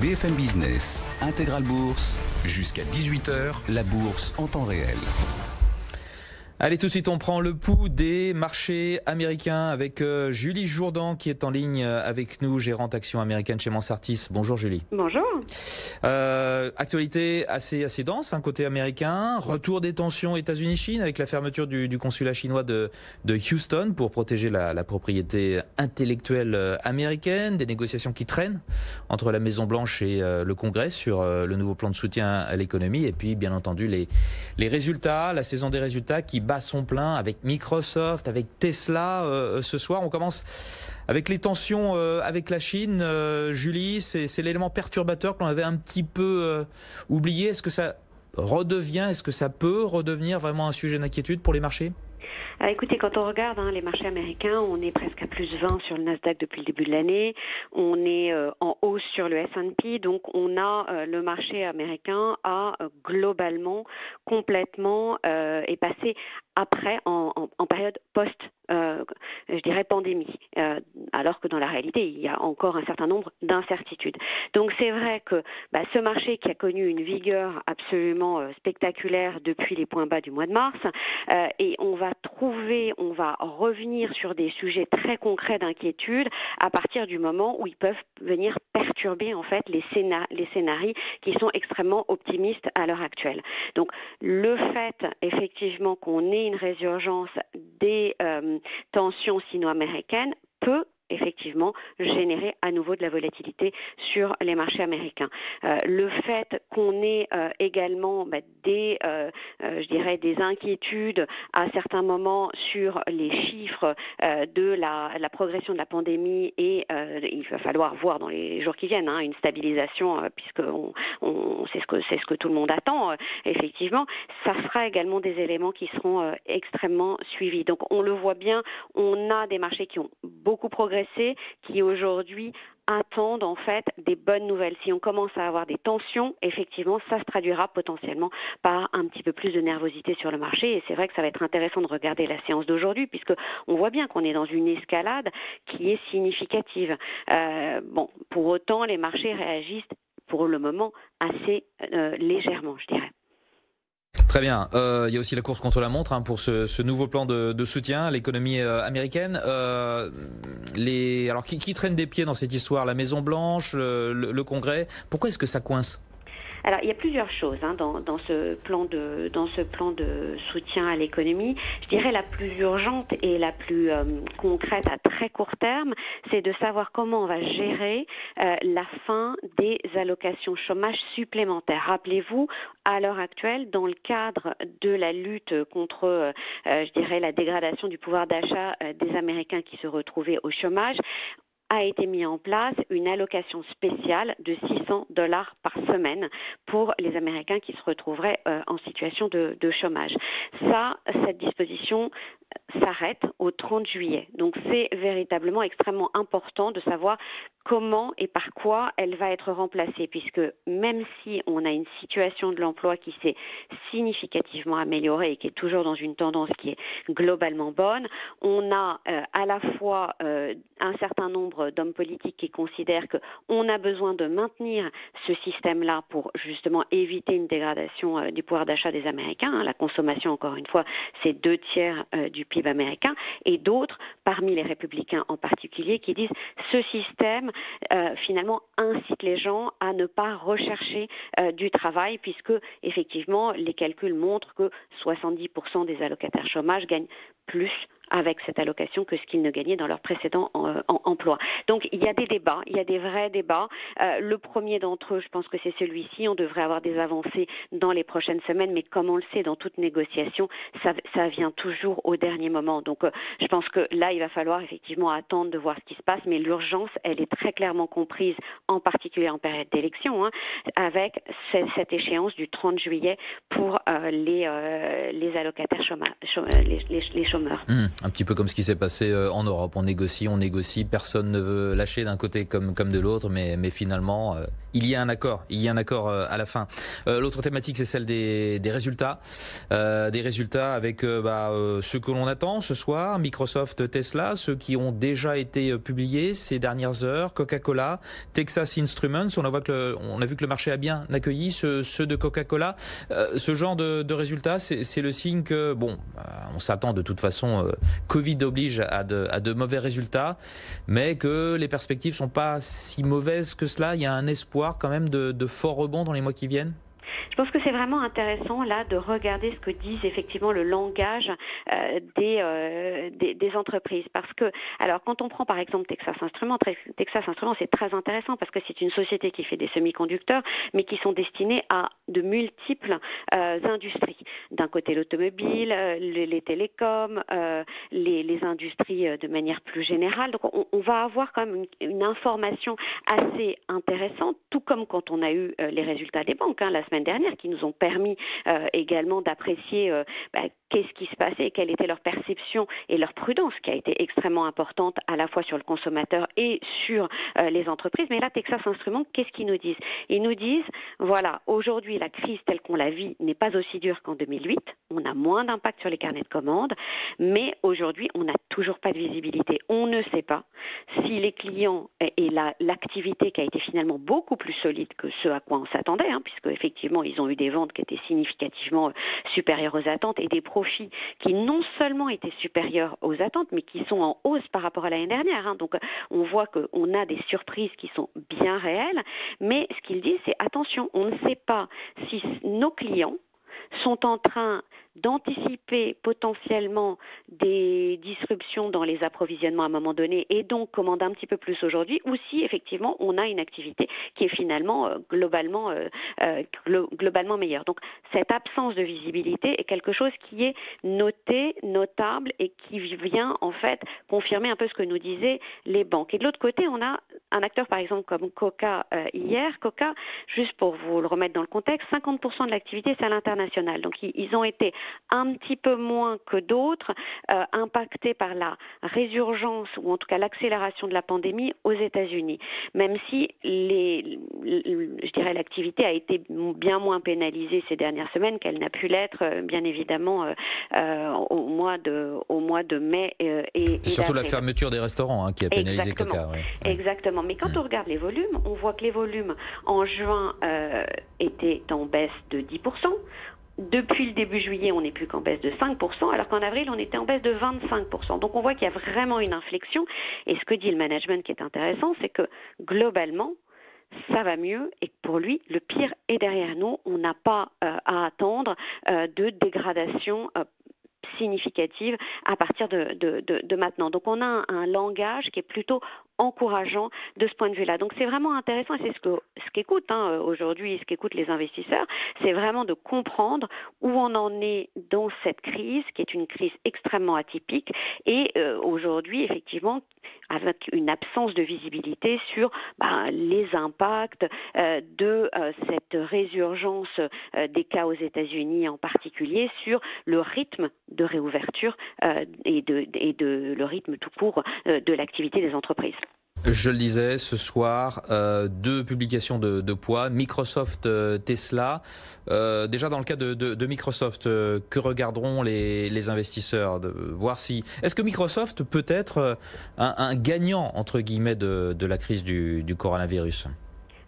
BFM Business, Intégral Bourse, jusqu'à 18 h, la bourse en temps réel. Allez, tout de suite, on prend le pouls des marchés américains avec Julie Jourdan qui est en ligne avec nous, gérante action américaine chez Mansartis. Bonjour Julie. Bonjour. Actualité assez dense, côté américain. Retour des tensions États-Unis-Chine avec la fermeture du consulat chinois de Houston pour protéger la propriété intellectuelle américaine. Des négociations qui traînent entre la Maison-Blanche et le Congrès sur le nouveau plan de soutien à l'économie. Et puis, bien entendu, les résultats, la saison des résultats qui bat son plein avec Microsoft, avec Tesla. Ce soir, on commence avec les tensions avec la Chine. Julie, c'est l'élément perturbateur que l'on avait un petit peu oublié. Est-ce que ça est-ce que ça peut redevenir vraiment un sujet d'inquiétude pour les marchés ? Écoutez, quand on regarde les marchés américains, on est presque à plus 20 sur le Nasdaq depuis le début de l'année. On est en hausse sur le S&P. Donc, on a le marché américain a globalement, complètement est passé après en période post, je dirais, pandémie. Alors que dans la réalité, il y a encore un certain nombre d'incertitudes. Donc, c'est vrai que ce marché qui a connu une vigueur absolument spectaculaire depuis les points bas du mois de mars, et on va revenir sur des sujets très concrets d'inquiétude à partir du moment où ils peuvent venir perturber en fait les scénarios qui sont extrêmement optimistes à l'heure actuelle. Donc le fait effectivement qu'on ait une résurgence des tensions sino-américaines peut effectivement générer à nouveau de la volatilité sur les marchés américains. Le fait qu'on ait également des inquiétudes à certains moments sur les chiffres de la progression de la pandémie et il va falloir voir dans les jours qui viennent une stabilisation puisque c'est ce que tout le monde attend effectivement, ça sera également des éléments qui seront extrêmement suivis. Donc on le voit bien, on a des marchés qui ont beaucoup progressé, qui aujourd'hui attendent en fait des bonnes nouvelles. Si on commence à avoir des tensions, effectivement, ça se traduira potentiellement par un petit peu plus de nervosité sur le marché. Et c'est vrai que ça va être intéressant de regarder la séance d'aujourd'hui, puisque on voit bien qu'on est dans une escalade qui est significative. Pour autant, les marchés réagissent pour le moment assez légèrement, je dirais. Très bien. Il y a aussi la course contre la montre pour ce nouveau plan de soutien à l'économie américaine. Alors qui traîne des pieds dans cette histoire ? La Maison-Blanche, le Congrès. Pourquoi est-ce que ça coince ? Alors, il y a plusieurs choses dans ce plan de soutien à l'économie. Je dirais la plus urgente et la plus concrète à très court terme, c'est de savoir comment on va gérer la fin des allocations chômage supplémentaires. Rappelez-vous, à l'heure actuelle, dans le cadre de la lutte contre, la dégradation du pouvoir d'achat des Américains qui se retrouvaient au chômage, a été mis en place une allocation spéciale de $600 par semaine pour les Américains qui se retrouveraient en situation de chômage. Cette disposition s'arrête au 30 juillet. Donc c'est véritablement extrêmement important de savoir comment et par quoi elle va être remplacée, puisque même si on a une situation de l'emploi qui s'est significativement améliorée et qui est toujours dans une tendance qui est globalement bonne, on a à la fois un certain nombre d'hommes politiques qui considèrent qu'on a besoin de maintenir ce système-là pour justement éviter une dégradation du pouvoir d'achat des Américains. La consommation, encore une fois, c'est 2/3 du PIB américain, et d'autres, parmi les républicains en particulier, qui disent ce système finalement incite les gens à ne pas rechercher du travail, puisque effectivement les calculs montrent que 70% des allocataires chômage gagnent plus avec cette allocation que ce qu'ils ne gagnaient dans leur précédent emploi. Donc il y a des débats, il y a des vrais débats. Le premier d'entre eux, je pense que c'est celui-ci. On devrait avoir des avancées dans les prochaines semaines, mais comme on le sait, dans toute négociation, ça vient toujours au dernier moment. Donc je pense que là, il va falloir effectivement attendre de voir ce qui se passe, mais l'urgence, elle est très clairement comprise, en particulier en période d'élection, avec cette échéance du 30 juillet pour les allocataires les chômeurs. Un petit peu comme ce qui s'est passé en Europe. On négocie, personne ne veut lâcher d'un côté comme de l'autre, mais finalement, Il y a un accord, à la fin. L'autre thématique, c'est celle des résultats. Des résultats avec ceux que l'on attend ce soir, Microsoft, Tesla, ceux qui ont déjà été publiés ces dernières heures, Coca-Cola, Texas Instruments. On a vu que le marché a bien accueilli ceux de Coca-Cola. Ce genre de résultats, c'est le signe que, on s'attend de toute façon, Covid oblige à de mauvais résultats, mais que les perspectives sont pas si mauvaises que cela. Il y a un espoir quand même de forts rebonds dans les mois qui viennent? Je pense que c'est vraiment intéressant là de regarder ce que disent effectivement le langage des entreprises, parce que alors quand on prend par exemple Texas Instruments c'est très intéressant parce que c'est une société qui fait des semi-conducteurs mais qui sont destinés à de multiples industries. D'un côté l'automobile, les télécoms, les industries de manière plus générale. Donc on va avoir quand même une information assez intéressante, tout comme quand on a eu les résultats des banques la semaine dernière, qui nous ont permis également d'apprécier qu'est-ce qui se passait et quelle était leur perception et leur prudence, qui a été extrêmement importante à la fois sur le consommateur et sur les entreprises. Mais là, Texas Instruments, qu'est-ce qu'ils nous disent? Ils nous disent, voilà, aujourd'hui, la crise telle qu'on la vit n'est pas aussi dure qu'en 2008. On a moins d'impact sur les carnets de commandes, mais aujourd'hui, on n'a toujours pas de visibilité. On ne sait pas si les clients et l'activité qui a été finalement beaucoup plus solide que ce à quoi on s'attendait, puisque effectivement, ils ont eu des ventes qui étaient significativement supérieures aux attentes et des profits qui non seulement étaient supérieurs aux attentes, mais qui sont en hausse par rapport à l'année dernière. Donc, on voit qu'on a des surprises qui sont bien réelles, mais ce qu'ils disent, c'est attention, on ne sait pas si nos clients sont en train d'anticiper potentiellement des disruptions dans les approvisionnements à un moment donné et donc commander un petit peu plus aujourd'hui, ou si effectivement on a une activité qui est finalement globalement meilleure. Donc cette absence de visibilité est quelque chose qui est notable et qui vient en fait confirmer un peu ce que nous disaient les banques. Et de l'autre côté, on a un acteur par exemple comme Coca hier. Coca, juste pour vous le remettre dans le contexte, 50% de l'activité c'est à l'international. Donc ils ont été un petit peu moins que d'autres impactés par la résurgence ou en tout cas l'accélération de la pandémie aux États-Unis. Même si je dirais l'activité a été bien moins pénalisée ces dernières semaines qu'elle n'a pu l'être bien évidemment au mois de mai et c'est surtout la fermeture des restaurants qui a pénalisé Coca. Ouais. Exactement. Mais quand on regarde les volumes, on voit que les volumes en juin étaient en baisse de 10%. Depuis le début juillet, on n'est plus qu'en baisse de 5%, alors qu'en avril, on était en baisse de 25%. Donc on voit qu'il y a vraiment une inflexion. Et ce que dit le management qui est intéressant, c'est que globalement, ça va mieux et que pour lui, le pire est derrière nous. On n'a pas à attendre de dégradation significative à partir de maintenant. Donc on a un langage qui est plutôt encourageant de ce point de vue-là. Donc c'est vraiment intéressant et c'est ce qu'écoutent aujourd'hui, ce qu'écoutent les investisseurs, c'est vraiment de comprendre où on en est dans cette crise, qui est une crise extrêmement atypique et aujourd'hui, effectivement, avec une absence de visibilité sur les impacts de cette résurgence des cas aux États-Unis en particulier sur le rythme de réouverture et de le rythme tout court de l'activité des entreprises. Je le disais, ce soir, deux publications de poids, Microsoft, Tesla. Déjà dans le cas de Microsoft, que regarderont les investisseurs, de voir si est-ce que Microsoft peut être un gagnant entre guillemets de la crise du coronavirus?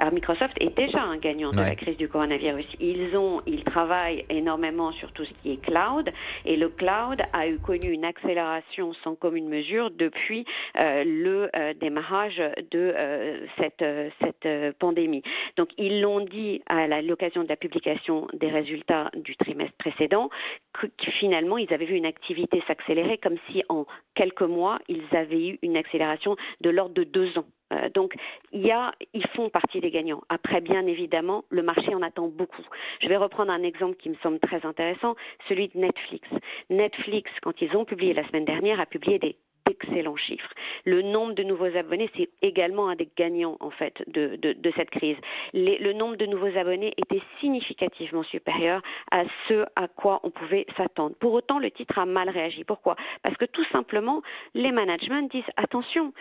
Alors Microsoft est déjà un gagnant de la crise du coronavirus. Ils travaillent énormément sur tout ce qui est cloud et le cloud a connu une accélération sans commune mesure depuis le démarrage de cette pandémie. Donc ils l'ont dit à l'occasion de la publication des résultats du trimestre précédent que finalement ils avaient vu une activité s'accélérer comme si en quelques mois ils avaient eu une accélération de l'ordre de 2 ans. Donc, ils font partie des gagnants. Après, bien évidemment, le marché en attend beaucoup. Je vais reprendre un exemple qui me semble très intéressant, celui de Netflix. Netflix, quand ils ont publié la semaine dernière, a publié des d'excellents chiffres. Le nombre de nouveaux abonnés, c'est également un des gagnants en fait de cette crise. Le nombre de nouveaux abonnés était significativement supérieur à ce à quoi on pouvait s'attendre. Pour autant, le titre a mal réagi. Pourquoi? Parce que tout simplement, les managements disent attention,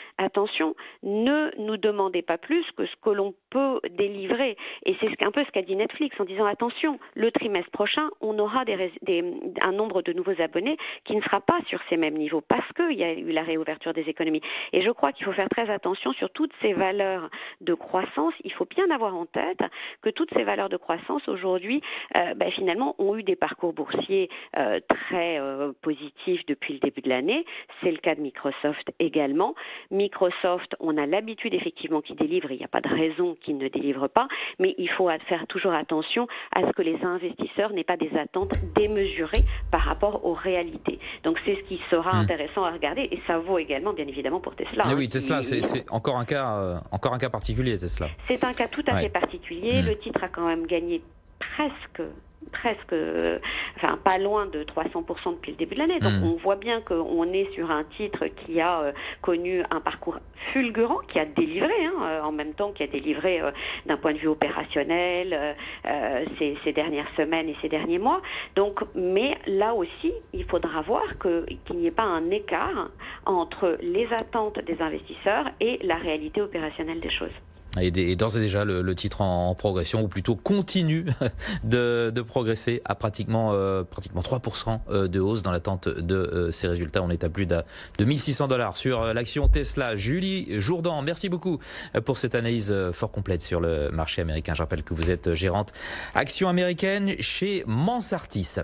ne nous demandez pas plus que ce que l'on peut délivrer. Et c'est un peu ce qu'a dit Netflix en disant attention, le trimestre prochain, on aura un nombre de nouveaux abonnés qui ne sera pas sur ces mêmes niveaux parce qu'il y a eu la réouverture des économies. Et je crois qu'il faut faire très attention sur toutes ces valeurs de croissance. Il faut bien avoir en tête que toutes ces valeurs de croissance aujourd'hui, finalement, ont eu des parcours boursiers très positifs depuis le début de l'année. C'est le cas de Microsoft également. Microsoft, on a l'habitude effectivement qu'il délivre, il n'y a pas de raison qu'il ne délivre pas, mais il faut faire toujours attention à ce que les investisseurs n'aient pas des attentes démesurées par rapport aux réalités. Donc c'est ce qui sera intéressant à regarder et ça vaut également bien évidemment pour Tesla. Et oui, Tesla, c'est encore un cas particulier, Tesla. C'est un cas tout à fait particulier. Le titre a quand même gagné pas loin de 300% depuis le début de l'année. Donc on voit bien qu'on est sur un titre qui a connu un parcours fulgurant, qui a délivré en même temps, qui a délivré d'un point de vue opérationnel ces dernières semaines et ces derniers mois. Donc, mais là aussi, il faudra voir qu'il n'y ait pas un écart entre les attentes des investisseurs et la réalité opérationnelle des choses. Et d'ores et déjà, le titre en progression, ou plutôt continue de progresser à pratiquement 3% de hausse dans l'attente de ces résultats. On est à plus de $1 600 sur l'action Tesla. Julie Jourdan, merci beaucoup pour cette analyse fort complète sur le marché américain. Je rappelle que vous êtes gérante action américaine chez Mansartis.